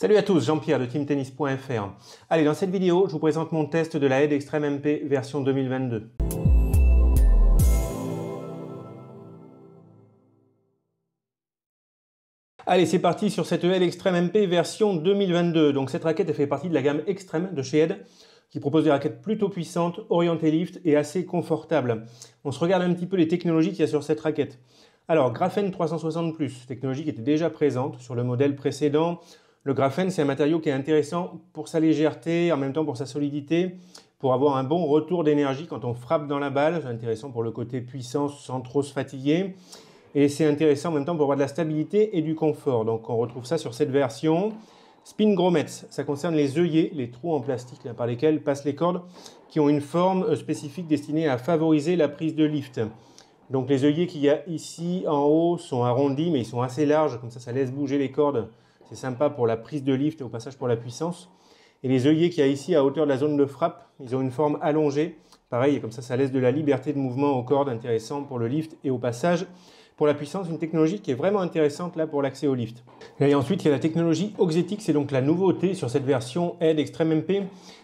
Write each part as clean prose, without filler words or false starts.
Salut à tous, Jean-Pierre de teamtennis.fr. Allez, dans cette vidéo, je vous présente mon test de la Head Extreme MP version 2022. Allez, c'est parti sur cette Head Extreme MP version 2022. Donc cette raquette elle fait partie de la gamme Extreme de chez Head, qui propose des raquettes plutôt puissantes, orientées lift et assez confortables. On se regarde un petit peu les technologies qu'il y a sur cette raquette. Alors, Graphene 360+, technologie qui était déjà présente sur le modèle précédent. Le graphène, c'est un matériau qui est intéressant pour sa légèreté, en même temps pour sa solidité, pour avoir un bon retour d'énergie quand on frappe dans la balle. C'est intéressant pour le côté puissance sans trop se fatiguer. Et c'est intéressant en même temps pour avoir de la stabilité et du confort. Donc on retrouve ça sur cette version. Spin Grommets, ça concerne les œillets, les trous en plastique là, par lesquels passent les cordes, qui ont une forme spécifique destinée à favoriser la prise de lift. Donc les œillets qu'il y a ici en haut sont arrondis, mais ils sont assez larges, comme ça laisse bouger les cordes. C'est sympa pour la prise de lift et au passage pour la puissance. Et les œillets qu'il y a ici à hauteur de la zone de frappe, ils ont une forme allongée. Pareil, comme ça laisse de la liberté de mouvement aux cordes, intéressant pour le lift et au passage pour la puissance. Une technologie qui est vraiment intéressante là pour l'accès au lift. Et ensuite, il y a la technologie Oxetic, c'est donc la nouveauté sur cette version Head Extreme MP.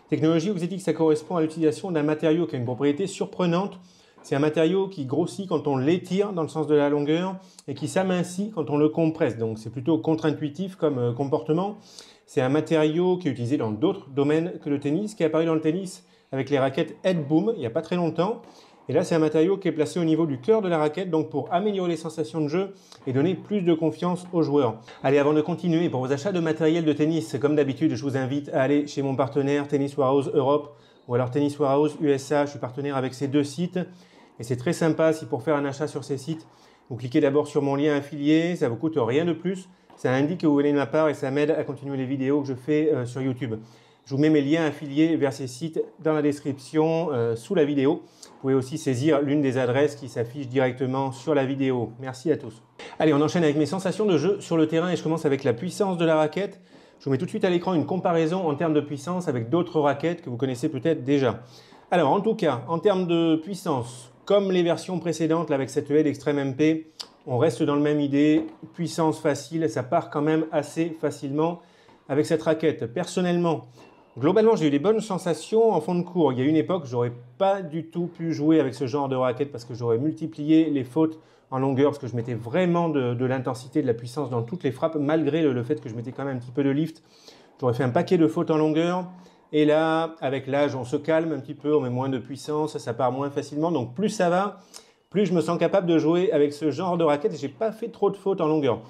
Technologie Oxetic, ça correspond à l'utilisation d'un matériau qui a une propriété surprenante. C'est un matériau qui grossit quand on l'étire dans le sens de la longueur et qui s'amincit quand on le compresse. Donc c'est plutôt contre-intuitif comme comportement. C'est un matériau qui est utilisé dans d'autres domaines que le tennis, qui est apparu dans le tennis avec les raquettes Head Boom il n'y a pas très longtemps. Et là, c'est un matériau qui est placé au niveau du cœur de la raquette, donc pour améliorer les sensations de jeu et donner plus de confiance aux joueurs. Allez, avant de continuer, pour vos achats de matériel de tennis, comme d'habitude, je vous invite à aller chez mon partenaire Tennis Warehouse Europe ou alors Tennis Warehouse USA. Je suis partenaire avec ces deux sites. Et c'est très sympa si pour faire un achat sur ces sites, vous cliquez d'abord sur mon lien affilié, ça ne vous coûte rien de plus. Ça indique que vous venez de ma part et ça m'aide à continuer les vidéos que je fais sur YouTube. Je vous mets mes liens affiliés vers ces sites dans la description sous la vidéo. Vous pouvez aussi saisir l'une des adresses qui s'affiche directement sur la vidéo. Merci à tous. Allez, on enchaîne avec mes sensations de jeu sur le terrain et je commence avec la puissance de la raquette. Je vous mets tout de suite à l'écran une comparaison en termes de puissance avec d'autres raquettes que vous connaissez peut-être déjà. Alors, en tout cas, en termes de puissance, comme les versions précédentes là, avec cette Head Extreme MP, on reste dans le même idée, puissance facile, ça part quand même assez facilement avec cette raquette. Personnellement, globalement, j'ai eu des bonnes sensations en fond de cours. Il y a une époque, j'aurais pas du tout pu jouer avec ce genre de raquette parce que j'aurais multiplié les fautes en longueur parce que je mettais vraiment de l'intensité, de la puissance dans toutes les frappes, malgré le fait que je mettais quand même un petit peu de lift. J'aurais fait un paquet de fautes en longueur. Et là, avec l'âge, on se calme un petit peu, on met moins de puissance, ça part moins facilement. Donc plus ça va, plus je me sens capable de jouer avec ce genre de raquette. Et j'ai pas fait trop de fautes en longueur.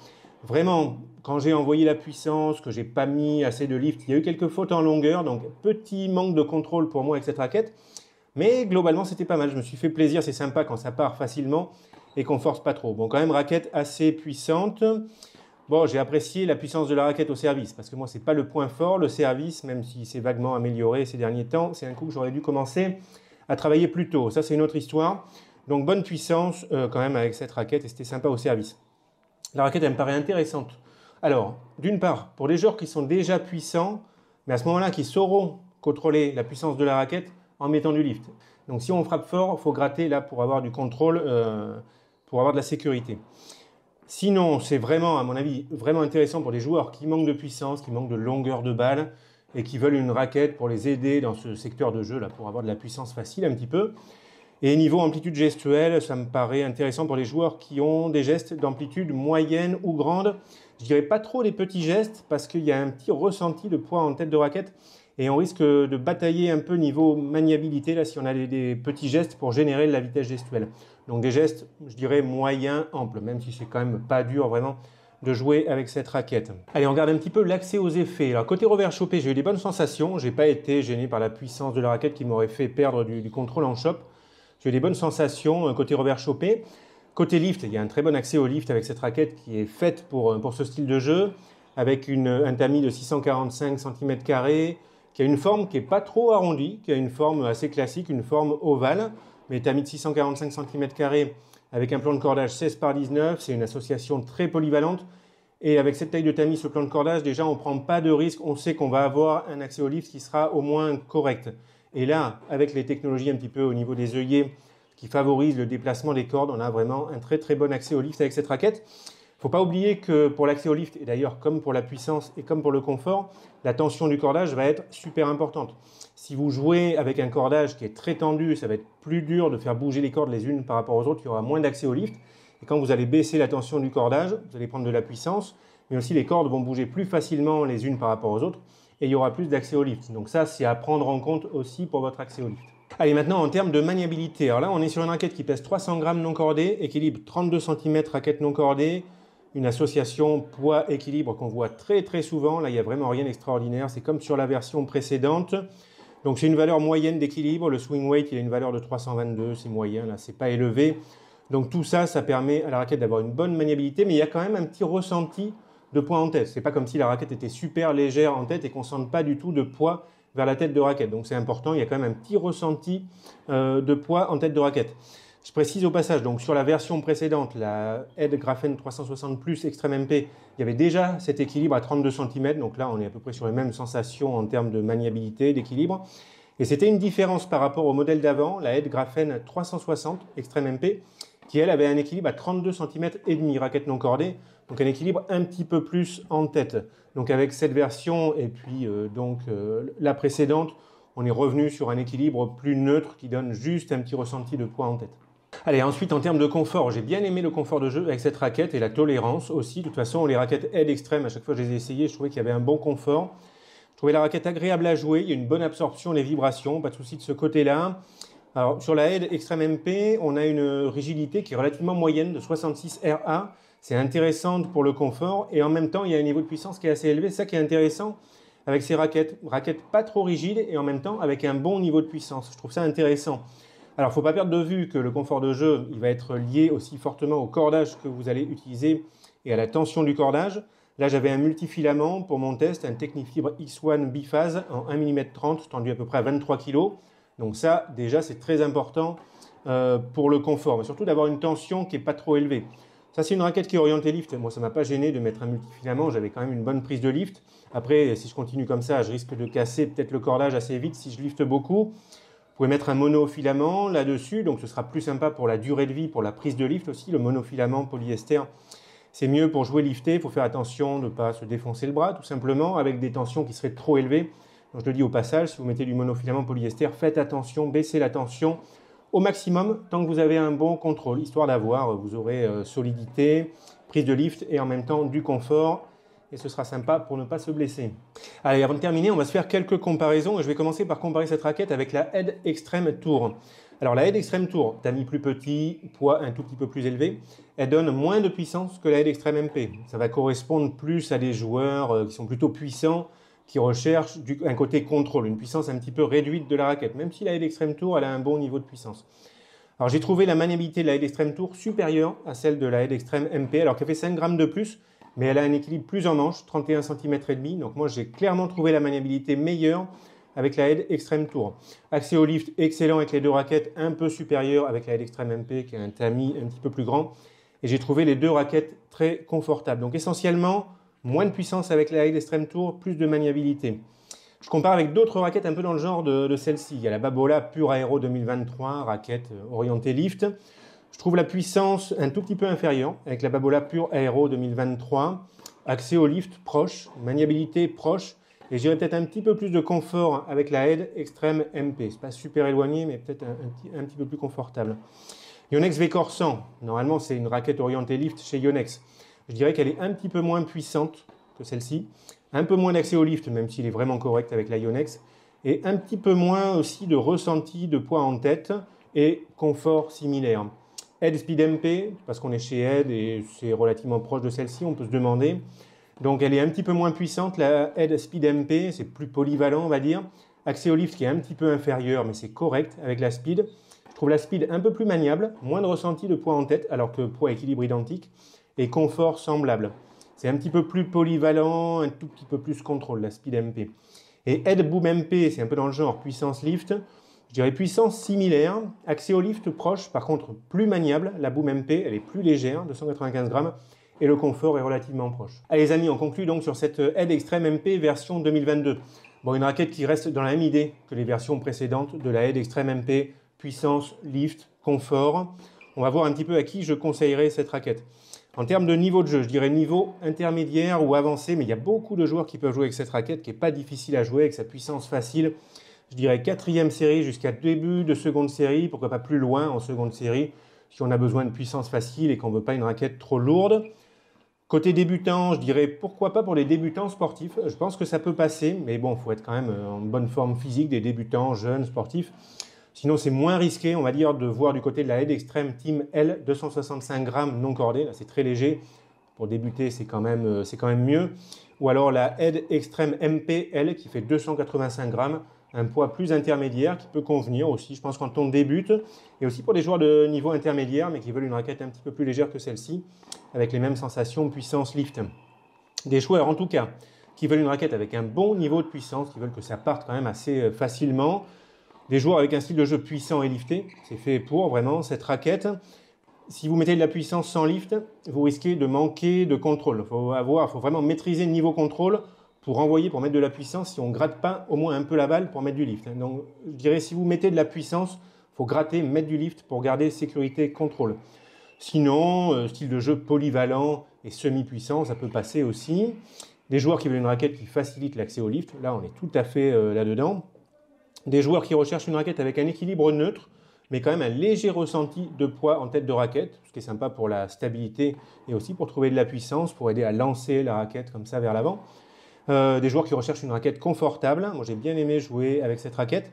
Vraiment, quand j'ai envoyé la puissance, que j'ai pas mis assez de lift, il y a eu quelques fautes en longueur. Donc petit manque de contrôle pour moi avec cette raquette. Mais globalement, c'était pas mal. Je me suis fait plaisir, c'est sympa quand ça part facilement et qu'on force pas trop. Bon, quand même, raquette assez puissante. Bon, j'ai apprécié la puissance de la raquette au service, parce que moi, ce n'est pas le point fort, le service, même si c'est vaguement amélioré ces derniers temps. C'est un coup que j'aurais dû commencer à travailler plus tôt. Ça, c'est une autre histoire. Donc, bonne puissance quand même avec cette raquette, et c'était sympa au service. La raquette, elle me paraît intéressante. Alors, d'une part, pour les joueurs qui sont déjà puissants, mais à ce moment-là, qui sauront contrôler la puissance de la raquette en mettant du lift. Donc, si on frappe fort, il faut gratter là pour avoir du contrôle, pour avoir de la sécurité. Sinon, c'est vraiment, à mon avis, vraiment intéressant pour les joueurs qui manquent de puissance, qui manquent de longueur de balle et qui veulent une raquette pour les aider dans ce secteur de jeu, là, pour avoir de la puissance facile un petit peu. Et niveau amplitude gestuelle, ça me paraît intéressant pour les joueurs qui ont des gestes d'amplitude moyenne ou grande. Je dirais pas trop les petits gestes parce qu'il y a un petit ressenti de poids en tête de raquette et on risque de batailler un peu niveau maniabilité là si on a des petits gestes pour générer de la vitesse gestuelle. Donc des gestes, je dirais moyens, amples, même si c'est quand même pas dur vraiment de jouer avec cette raquette. Allez, on regarde un petit peu l'accès aux effets. Alors côté revers chopé, j'ai eu des bonnes sensations. J'ai pas été gêné par la puissance de la raquette qui m'aurait fait perdre du contrôle en chop. J'ai eu des bonnes sensations côté revers chopé. Côté lift, il y a un très bon accès au lift avec cette raquette qui est faite pour ce style de jeu, avec un tamis de 645 cm², qui a une forme qui n'est pas trop arrondie, qui a une forme assez classique, une forme ovale, mais tamis de 645 cm² avec un plan de cordage 16 par 19, c'est une association très polyvalente. Et avec cette taille de tamis, ce plan de cordage, déjà on ne prend pas de risque, on sait qu'on va avoir un accès au lift qui sera au moins correct. Et là, avec les technologies un petit peu au niveau des œillets qui favorisent le déplacement des cordes, on a vraiment un très très bon accès au lift avec cette raquette. Il ne faut pas oublier que pour l'accès au lift, et d'ailleurs comme pour la puissance et comme pour le confort, la tension du cordage va être super importante. Si vous jouez avec un cordage qui est très tendu, ça va être plus dur de faire bouger les cordes les unes par rapport aux autres, il y aura moins d'accès au lift. Et quand vous allez baisser la tension du cordage, vous allez prendre de la puissance, mais aussi les cordes vont bouger plus facilement les unes par rapport aux autres, et il y aura plus d'accès au lift. Donc ça, c'est à prendre en compte aussi pour votre accès au lift. Allez, maintenant en termes de maniabilité, alors là on est sur une raquette qui pèse 300 grammes non cordée, équilibre 32 cm raquette non cordée, une association poids-équilibre qu'on voit très très souvent. Là, il n'y a vraiment rien d'extraordinaire. C'est comme sur la version précédente. Donc, c'est une valeur moyenne d'équilibre. Le swing weight, il a une valeur de 322. C'est moyen, là, c'est pas élevé. Donc, tout ça, ça permet à la raquette d'avoir une bonne maniabilité. Mais il y a quand même un petit ressenti de poids en tête. C'est pas comme si la raquette était super légère en tête et qu'on ne sente pas du tout de poids vers la tête de raquette. Donc, c'est important. Il y a quand même un petit ressenti de poids en tête de raquette. Je précise au passage, donc sur la version précédente, la Head Graphene 360 Plus Extreme MP, il y avait déjà cet équilibre à 32 cm, donc là on est à peu près sur les mêmes sensations en termes de maniabilité, d'équilibre. Et c'était une différence par rapport au modèle d'avant, la Head Graphene 360 Extreme MP, qui elle avait un équilibre à 32 cm et demi, raquette non cordée, donc un équilibre un petit peu plus en tête. Donc avec cette version et puis la précédente, on est revenu sur un équilibre plus neutre qui donne juste un petit ressenti de poids en tête. Allez, ensuite en termes de confort, j'ai bien aimé le confort de jeu avec cette raquette et la tolérance aussi. De toute façon, les raquettes Head Extreme, à chaque fois que je les ai essayées, je trouvais qu'il y avait un bon confort. Je trouvais la raquette agréable à jouer, il y a une bonne absorption, les vibrations, pas de souci de ce côté-là. Alors sur la Head Extreme MP, on a une rigidité qui est relativement moyenne de 66 RA. C'est intéressant pour le confort et en même temps, il y a un niveau de puissance qui est assez élevé. C'est ça qui est intéressant avec ces raquettes. Raquettes pas trop rigides et en même temps avec un bon niveau de puissance. Je trouve ça intéressant. Alors, il ne faut pas perdre de vue que le confort de jeu, il va être lié aussi fortement au cordage que vous allez utiliser et à la tension du cordage. Là, j'avais un multifilament pour mon test, un Technifibre X1 biphase en 1 mm 30, tendu à peu près à 23 kg. Donc ça, déjà, c'est très important pour le confort, mais surtout d'avoir une tension qui n'est pas trop élevée. Ça, c'est une raquette qui est orientée lift. Moi, ça ne m'a pas gêné de mettre un multifilament. J'avais quand même une bonne prise de lift. Après, si je continue comme ça, je risque de casser peut-être le cordage assez vite si je lifte beaucoup. Vous pouvez mettre un monofilament là-dessus, donc ce sera plus sympa pour la durée de vie, pour la prise de lift aussi. Le monofilament polyester, c'est mieux pour jouer lifté. Il faut faire attention de ne pas se défoncer le bras, tout simplement, avec des tensions qui seraient trop élevées. Donc, je le dis au passage, si vous mettez du monofilament polyester, faites attention, baissez la tension au maximum tant que vous avez un bon contrôle, histoire d'avoir, vous aurez solidité, prise de lift et en même temps du confort. Et ce sera sympa pour ne pas se blesser. Allez, avant de terminer, on va se faire quelques comparaisons. Je vais commencer par comparer cette raquette avec la Head Extreme Tour. Alors la Head Extreme Tour, tamis plus petit, poids un tout petit peu plus élevé, elle donne moins de puissance que la Head Extreme MP. Ça va correspondre plus à des joueurs qui sont plutôt puissants, qui recherchent un côté contrôle, une puissance un petit peu réduite de la raquette, même si la Head Extreme Tour, elle a un bon niveau de puissance. Alors j'ai trouvé la maniabilité de la Head Extreme Tour supérieure à celle de la Head Extreme MP, alors qu'elle fait 5 grammes de plus, mais elle a un équilibre plus en manche, 31 cm et demi. Donc moi, j'ai clairement trouvé la maniabilité meilleure avec la Head Extreme Tour. Accès au lift excellent avec les deux raquettes, un peu supérieur avec la Head Extreme MP qui a un tamis un petit peu plus grand. Et j'ai trouvé les deux raquettes très confortables. Donc essentiellement, moins de puissance avec la Head Extreme Tour, plus de maniabilité. Je compare avec d'autres raquettes un peu dans le genre de celle-ci. Il y a la Babola Pure Aero 2023, raquette orientée lift. Je trouve la puissance un tout petit peu inférieure avec la Babola Pure Aero 2023. Accès au lift proche, maniabilité proche. Et j'irais peut-être un petit peu plus de confort avec la Head Extreme MP. C'est pas super éloigné, mais peut-être un petit peu plus confortable. Yonex V-Core 100. Normalement, c'est une raquette orientée lift chez Yonex. Je dirais qu'elle est un petit peu moins puissante que celle-ci. Un peu moins d'accès au lift, même s'il est vraiment correct avec la Yonex. Et un petit peu moins aussi de ressenti de poids en tête et confort similaire. Head Speed MP, parce qu'on est chez Head et c'est relativement proche de celle-ci, on peut se demander. Donc elle est un petit peu moins puissante, la Head Speed MP, c'est plus polyvalent on va dire. Accès au lift qui est un petit peu inférieur, mais c'est correct avec la Speed. Je trouve la Speed un peu plus maniable, moins de ressenti de poids en tête, alors que poids équilibre identique, et confort semblable. C'est un petit peu plus polyvalent, un tout petit peu plus contrôle, la Speed MP. Et Head Boom MP, c'est un peu dans le genre puissance lift. Je dirais puissance similaire, accès au lift proche, par contre plus maniable. La Boom MP, elle est plus légère, 295 grammes, et le confort est relativement proche. Allez les amis, on conclut donc sur cette Head Extreme MP version 2022. Bon, une raquette qui reste dans la même idée que les versions précédentes de la Head Extreme MP, puissance, lift, confort. On va voir un petit peu à qui je conseillerais cette raquette. En termes de niveau de jeu, je dirais niveau intermédiaire ou avancé, mais il y a beaucoup de joueurs qui peuvent jouer avec cette raquette qui n'est pas difficile à jouer, avec sa puissance facile. Je dirais 4e série jusqu'à début de seconde série, pourquoi pas plus loin en seconde série, si on a besoin de puissance facile et qu'on ne veut pas une raquette trop lourde. Côté débutant, je dirais pourquoi pas pour les débutants sportifs. Je pense que ça peut passer, mais bon, il faut être quand même en bonne forme physique, des débutants, jeunes, sportifs. Sinon, c'est moins risqué, on va dire, de voir du côté de la Head Extreme Team L, 265 grammes non cordée. Là, c'est très léger. Pour débuter, c'est quand même mieux. Ou alors la Head Extreme MPL qui fait 285 grammes, un poids plus intermédiaire qui peut convenir aussi, je pense, quand on débute. Et aussi pour des joueurs de niveau intermédiaire, mais qui veulent une raquette un petit peu plus légère que celle-ci, avec les mêmes sensations puissance lift. Des joueurs, en tout cas, qui veulent une raquette avec un bon niveau de puissance, qui veulent que ça parte quand même assez facilement. Des joueurs avec un style de jeu puissant et lifté, c'est fait pour vraiment cette raquette. Si vous mettez de la puissance sans lift, vous risquez de manquer de contrôle. Il faut vraiment maîtriser le niveau contrôle pour envoyer, pour mettre de la puissance, si on ne gratte pas au moins un peu la balle pour mettre du lift. Donc je dirais si vous mettez de la puissance, il faut gratter, mettre du lift pour garder sécurité, contrôle. Sinon, style de jeu polyvalent et semi-puissant, ça peut passer aussi. Des joueurs qui veulent une raquette qui facilite l'accès au lift, là on est tout à fait là-dedans. Des joueurs qui recherchent une raquette avec un équilibre neutre, mais quand même un léger ressenti de poids en tête de raquette, ce qui est sympa pour la stabilité et aussi pour trouver de la puissance, pour aider à lancer la raquette comme ça vers l'avant. Des joueurs qui recherchent une raquette confortable, moi j'ai bien aimé jouer avec cette raquette.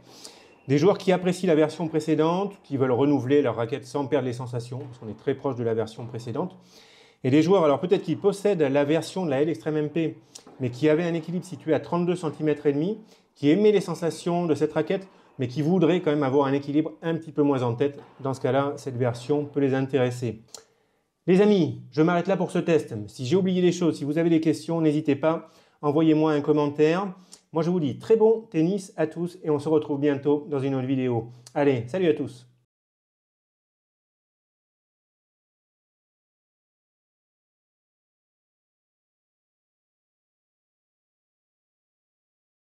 Des joueurs qui apprécient la version précédente, qui veulent renouveler leur raquette sans perdre les sensations, parce qu'on est très proche de la version précédente. Et des joueurs, alors peut-être qui possèdent la version de la Head Extreme MP, mais qui avaient un équilibre situé à 32 cm et demi, qui aimaient les sensations de cette raquette, mais qui voudraient quand même avoir un équilibre un petit peu moins en tête. Dans ce cas-là, cette version peut les intéresser. Les amis, je m'arrête là pour ce test. Si j'ai oublié des choses, si vous avez des questions, n'hésitez pas, envoyez-moi un commentaire. Moi, je vous dis très bon tennis à tous et on se retrouve bientôt dans une autre vidéo. Allez, salut à tous!